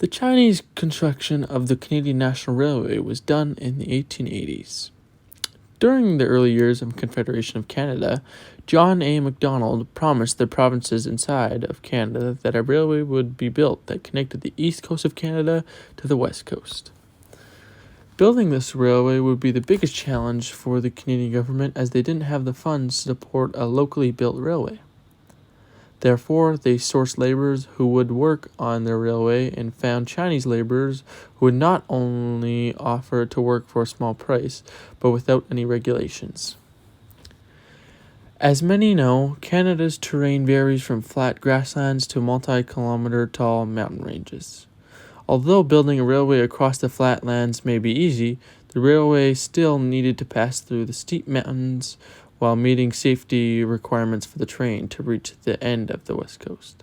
The Chinese construction of the Canadian National Railway was done in the 1880s. During the early years of Confederation of Canada, John A. Macdonald promised the provinces inside of Canada that a railway would be built that connected the east coast of Canada to the west coast. Building this railway would be the biggest challenge for the Canadian government, as they didn't have the funds to support a locally built railway. Therefore, they sourced laborers who would work on their railway and found Chinese laborers who would not only offer to work for a small price, but without any regulations. As many know, Canada's terrain varies from flat grasslands to multi-kilometer tall mountain ranges. Although building a railway across the flatlands may be easy, the railway still needed to pass through the steep mountains while meeting safety requirements for the train to reach the end of the west coast.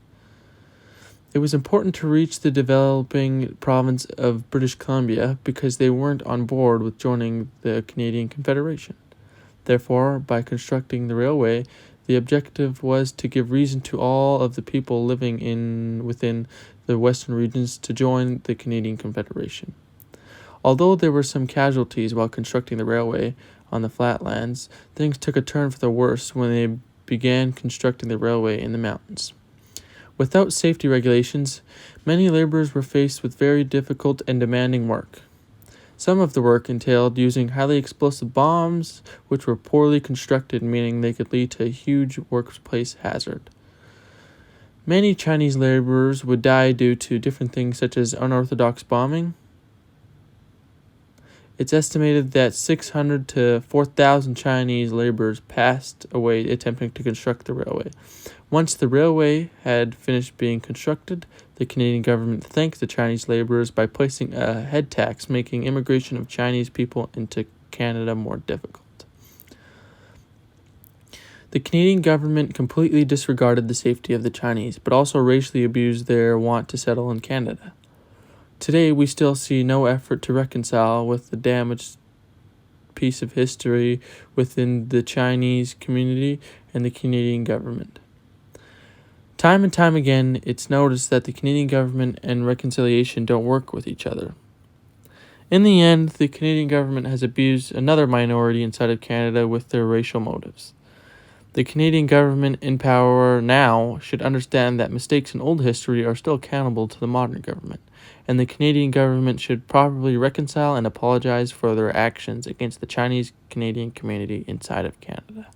It was important to reach the developing province of British Columbia because they weren't on board with joining the Canadian Confederation. Therefore, by constructing the railway, the objective was to give reason to all of the people living within the western regions to join the Canadian Confederation. Although there were some casualties while constructing the railway on the flatlands, things took a turn for the worse when they began constructing the railway in the mountains. Without safety regulations, many laborers were faced with very difficult and demanding work. Some of the work entailed using highly explosive bombs, which were poorly constructed, meaning they could lead to a huge workplace hazard. Many Chinese laborers would die due to different things such as unorthodox bombing. It's estimated that 600 to 4,000 Chinese laborers passed away attempting to construct the railway. Once the railway had finished being constructed, the Canadian government thanked the Chinese laborers by placing a head tax, making immigration of Chinese people into Canada more difficult. The Canadian government completely disregarded the safety of the Chinese, but also racially abused their want to settle in Canada. Today, we still see no effort to reconcile with the damaged piece of history within the Chinese community and the Canadian government. Time and time again, it's noticed that the Canadian government and reconciliation don't work with each other. In the end, the Canadian government has abused another minority inside of Canada with their racial motives. The Canadian government in power now should understand that mistakes in old history are still accountable to the modern government, and the Canadian government should properly reconcile and apologize for their actions against the Chinese Canadian community inside of Canada.